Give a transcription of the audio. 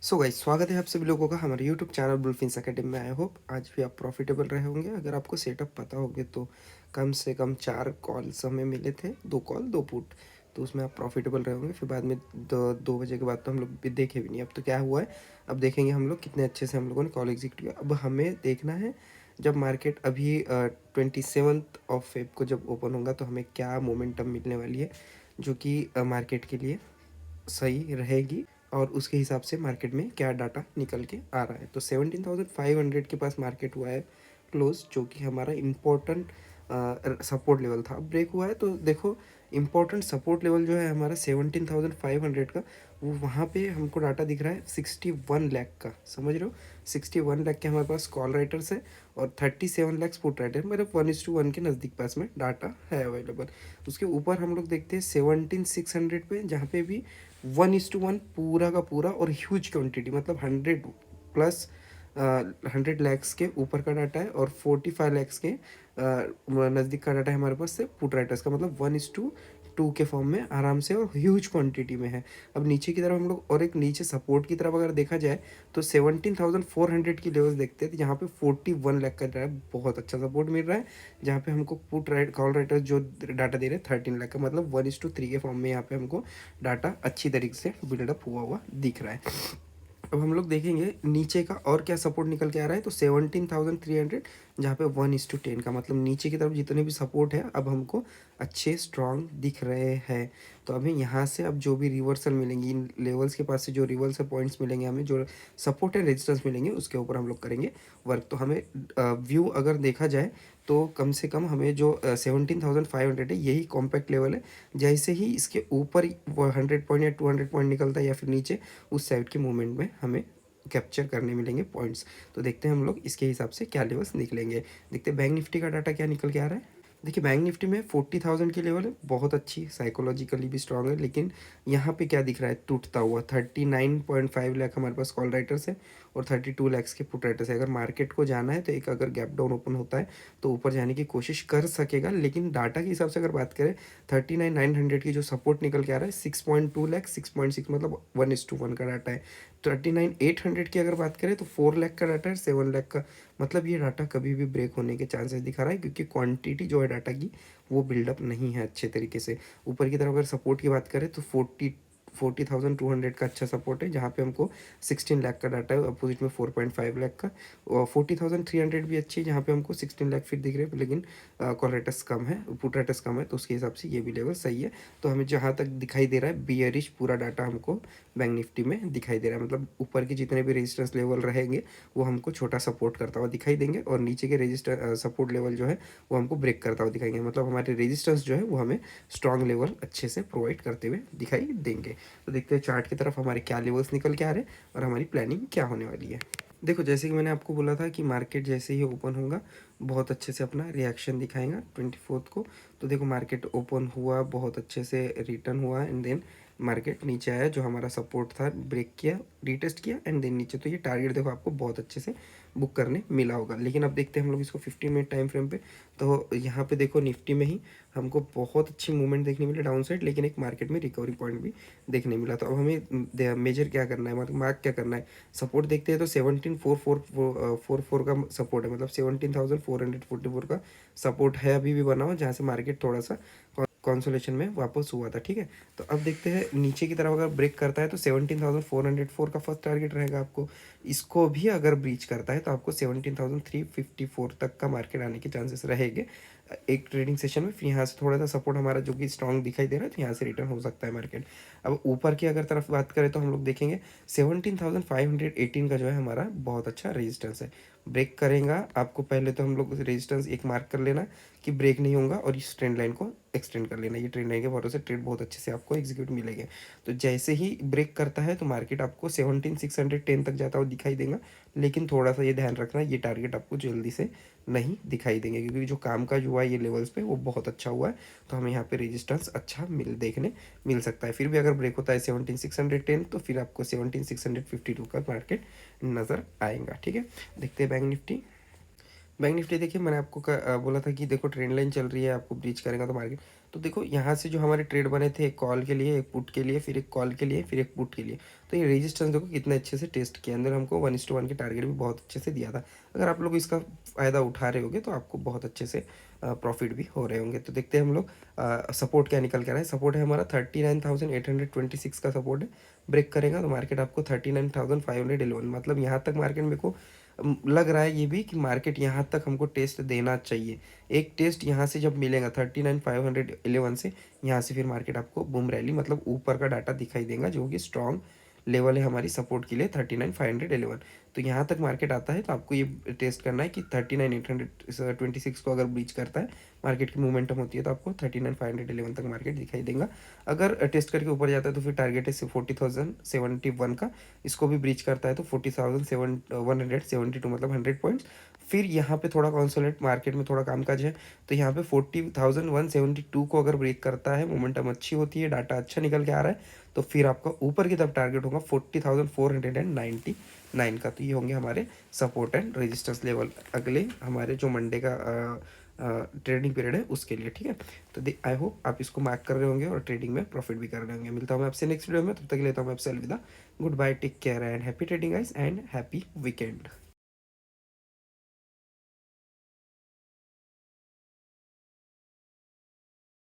So guys, स्वागत है आप सभी लोगों का हमारे यूट्यूब चैनल बुलफिन्स एकेडमी में। आई होप आज भी आप प्रॉफिटेबल रहे होंगे। अगर आपको सेटअप पता होगे तो कम से कम 4 कॉल्स हमें मिले थे, 2 कॉल 2 पुट। तो उसमें आप प्रॉफिटेबल रहे होंगे। फिर बाद में 2 बजे के बाद तो हम लोग भी देखे भी नहीं। अब तो क्या हुआ है, अब देखेंगे हम लोग कितने अच्छे से हम लोगों ने कॉल एग्जिट किया। अब हमें देखना है जब मार्केट अभी 27 ऑफ फेब को जब ओपन होगा तो हमें क्या मोमेंटम मिलने वाली है, जो कि मार्केट के लिए सही रहेगी और उसके हिसाब से मार्केट में क्या डाटा निकल के आ रहा है। तो 17,500 के पास मार्केट हुआ है क्लोज, जो कि हमारा इम्पोर्टेंट सपोर्ट लेवल था। अब ब्रेक हुआ है तो देखो, इम्पोर्टेंट सपोर्ट लेवल जो है हमारा 17,500 का, वो वहाँ पे हमको डाटा दिख रहा है 61 लाख का। समझ रहे हो, 61 लाख के हमारे पास कॉल राइटर्स है और 37 लाख पुट राइटर, मतलब 1:1 के नज़दीक पास में डाटा है अवेलेबल। उसके ऊपर हम लोग देखते हैं 17,600 पे, जहाँ पे भी 1:1 पूरा का पूरा और ह्यूज क्वांटिटी, मतलब 100+ 100 लैक्स के ऊपर का डाटा है और 45 लैक्स के नज़दीक का डाटा है हमारे पास से पुट राइटर्स का, मतलब 1:2 के फॉर्म में आराम से और ह्यूज क्वांटिटी में है। अब नीचे की तरफ हम लोग, और एक नीचे सपोर्ट की तरफ अगर देखा जाए तो 17,400 की लेवल्स देखते हैं, तो यहाँ पे 41 लाख का डाटा बहुत अच्छा सपोर्ट मिल रहा है। जहाँ पे हमको पुट राइट कॉल राइटर्स जो डाटा दे रहे हैं 13 लाख का, मतलब 1:3 के फॉर्म में यहाँ पे हमको डाटा अच्छी तरीके से बिल्डअप हुआ हुआ दिख रहा है। अब हम लोग देखेंगे नीचे का और क्या सपोर्ट निकल के आ रहा है। तो 17,300, जहाँ पे 1:10 का, मतलब नीचे की तरफ जितने भी सपोर्ट है अब हमको अच्छे स्ट्रॉन्ग दिख रहे हैं। तो अभी यहाँ से अब जो भी रिवर्सल मिलेंगी इन लेवल्स के पास से, जो रिवर्सल पॉइंट्स मिलेंगे हमें, जो सपोर्ट एंड रेजिस्टेंस मिलेंगे, उसके ऊपर हम लोग करेंगे वर्क। तो हमें व्यू अगर देखा जाए तो कम से कम हमें जो 17,500 है यही कॉम्पैक्ट लेवल है। जैसे ही इसके ऊपर वो 100 पॉइंट या 200 पॉइंट निकलता है या फिर नीचे, उस साइड के मूवमेंट में हमें कैप्चर करने मिलेंगे पॉइंट्स। तो देखते हैं हम लोग इसके हिसाब से क्या लेवल्स निकलेंगे। देखते हैं बैंक निफ्टी का डाटा क्या निकल के आ रहा है। देखिए, बैंक निफ्टी में 40,000 की लेवल है, बहुत अच्छी, साइकोलॉजिकली भी स्ट्रांग है। लेकिन यहाँ पे क्या दिख रहा है, टूटता हुआ 39.5 लाख हमारे पास कॉल राइटर्स है और 32 लैक्स के पुट राइटर्स है। अगर मार्केट को जाना है तो एक अगर गैप डाउन ओपन होता है तो ऊपर जाने की कोशिश कर सकेगा। लेकिन डाटा के हिसाब से अगर बात करें, 39,900 की जो सपोर्ट निकल के आ रहा है 6.2 लाख, 6.6, मतलब 1:1 का डाटा है। 39,800 की अगर बात करें तो 4 लाख का डाटा है, 7 लाख का, मतलब ये डाटा कभी भी ब्रेक होने के चांसेस दिखा रहा है, क्योंकि क्वांटिटी जो है डाटा की वो बिल्डअप नहीं है अच्छे तरीके से। ऊपर की तरफ अगर सपोर्ट की बात करें तो 40,200 का अच्छा सपोर्ट है, जहाँ पे हमको 16 लाख का डाटा है, अपोजिट में 4.5 लाख का। और 40,300 भी अच्छी है, जहाँ पे हमको 16 लाख फिर दिख रहे हैं, लेकिन कॉल रेटस कम है, पुट रेटस कम है, तो उसके हिसाब से ये भी लेवल सही है। तो हमें जहाँ तक दिखाई दे रहा है बियरिश पूरा डाटा हमको बैंक निफ्टी में दिखाई दे रहा है, मतलब ऊपर के जितने भी रेजिस्टेंस लेवल रहेंगे वो हमको छोटा सपोर्ट करता हुआ दिखाई देंगे, और नीचे के रेजिस्टर सपोर्ट लेवल जो है वो हमको ब्रेक करता हुआ दिखाएंगे, मतलब हमारे रेजिस्टेंस जो है वो हमें स्ट्रॉन्ग लेवल अच्छे से प्रोवाइड करते हुए दिखाई देंगे। तो देखते हैं चार्ट की तरफ हमारे क्या लेवल्स निकल के आ रहे हैं और हमारी प्लानिंग क्या होने वाली है। देखो, जैसे कि मैंने आपको बोला था कि मार्केट जैसे ही ओपन होगा बहुत अच्छे से अपना रिएक्शन दिखाएगा 24 को। तो देखो, मार्केट ओपन हुआ, बहुत अच्छे से रिटर्न हुआ, एंड देन मार्केट नीचे आया, जो हमारा सपोर्ट था ब्रेक किया, रीटेस्ट किया, एंड देन नीचे। तो ये टारगेट देखो आपको बहुत अच्छे से बुक करने मिला होगा। लेकिन अब देखते हैं हम लोग इसको 15 मिनट टाइम फ्रेम पे। तो यहाँ पे देखो, निफ्टी में ही हमको बहुत अच्छी मूवमेंट देखने मिली डाउन साइड, लेकिन एक मार्केट में रिकवरी पॉइंट भी देखने मिला। तो अब हमें मेजर क्या करना है, मतलब मार्क क्या करना है। सपोर्ट देखते हैं तो 17,444 का सपोर्ट है, मतलब 17,444 का सपोर्ट है अभी भी बना हुआ, जहाँ से मार्केट थोड़ा सा कॉन्सोलेशन में वापस हुआ था। ठीक है, तो अब देखते हैं नीचे की तरफ अगर ब्रेक करता है तो 17,404 का फर्स्ट टारगेट रहेगा आपको। इसको भी अगर ब्रीच करता है तो आपको 17,354 तक का मार्केट आने के चांसेस रहेंगे एक ट्रेडिंग सेशन में। फिर यहाँ से थोड़ा सा सपोर्ट हमारा जो कि स्ट्रॉन्ग दिखाई दे रहा है, तो यहाँ से रिटर्न हो सकता है मार्केट। अब ऊपर की अगर तरफ बात करें तो हम लोग देखेंगे 17,518 का जो है हमारा बहुत अच्छा रेजिस्टेंस है। ब्रेक करेगा आपको, पहले तो हम लोग रेजिस्टेंस एक मार्क कर लेना कि ब्रेक नहीं होगा, और इस ट्रेंड लाइन को एक्सटेंड कर लेना। ये ट्रेंड लाइन के भरोसे ट्रेड बहुत अच्छे से आपको एग्जीक्यूट मिलेंगे। तो जैसे ही ब्रेक करता है तो मार्केट आपको 17,610 तक जाता हुआ दिखाई देगा, लेकिन थोड़ा सा ये ध्यान रखना, ये टारगेट आपको जल्दी से नहीं दिखाई देंगे, क्योंकि जो काम का हुआ है ये लेवल्स पे वो बहुत अच्छा हुआ है। तो हमें यहाँ पे रेजिस्टेंस अच्छा देखने मिल सकता है। फिर भी अगर ब्रेक होता है 17,610 तो फिर आपको 17,652 का मार्केट नज़र आएगा। ठीक है, देखते हैं बैंक निफ्टी। बैंक निफ्टी देखिए मैंने आपको बोला था कि देखो ट्रेंड लाइन चल रही है, आपको ब्रीच करेगा तो मार्केट, तो देखो यहाँ से जो हमारे ट्रेड बने थे, एक कॉल के लिए, एक पुट के लिए, फिर एक कॉल के लिए, फिर एक पुट के लिए, तो ये रेजिस्टेंस देखो कितने अच्छे से टेस्ट किया, अंदर हमको 1:1 की टारगेट भी बहुत अच्छे से दिया था। अगर आप लोग इसका फ़ायदा उठा रहे होगे तो आपको बहुत अच्छे से प्रॉफिट भी हो रहे होंगे। तो देखते हैं हम लोग सपोर्ट क्या निकल कर आए। सपोर्ट है हमारा 39,826 का सपोर्ट है, ब्रेक करेगा तो मार्केट आपको 39,511, मतलब यहाँ तक मार्केट मेरे को लग रहा है ये भी कि मार्केट यहाँ तक हमको टेस्ट देना चाहिए। एक टेस्ट यहाँ से जब मिलेगा 39,511 से, यहाँ से फिर मार्केट आपको बूम रैली मतलब ऊपर का डाटा दिखाई देगा, जो कि स्ट्रॉन्ग लेवल है हमारी सपोर्ट के लिए 39,511। तो यहाँ तक मार्केट आता है तो आपको ये टेस्ट करना है कि 39,826 को अगर ब्रीच करता है, मार्केट की मोमेंटम होती है, तो आपको 39,511 तक मार्केट दिखाई देगा। अगर टेस्ट करके ऊपर जाता है तो फिर टारगेट है 40,071 का, इसको भी ब्रीच करता है तो 40,172 मतलब 100 पॉइंट्स। फिर यहाँ पे थोड़ा कॉन्सोलेट मार्केट में थोड़ा कामकाज है, तो यहाँ पे 40,172 को अगर ब्रेक करता है, मोमेंटम अच्छी होती है, डाटा अच्छा निकल के आ रहा है, तो फिर आपका ऊपर की तरफ टारगेट होगा 40,499 का। तो ये होंगे हमारे सपोर्ट एंड रेजिस्टेंस लेवल अगले हमारे जो मंडे का ट्रेडिंग पीरियड है उसके लिए, ठीक है। तो आई होप आप इसको मार्क कर रहे होंगे और ट्रेडिंग में प्रॉफिट भी कर रहे होंगे। मिलता हूँ मैं आपसे नेक्स्ट वीडियो में, तब तक लेता हूँ मैं आपसे अलविदा। Good bye, take care and happy trading guys and happy weekend.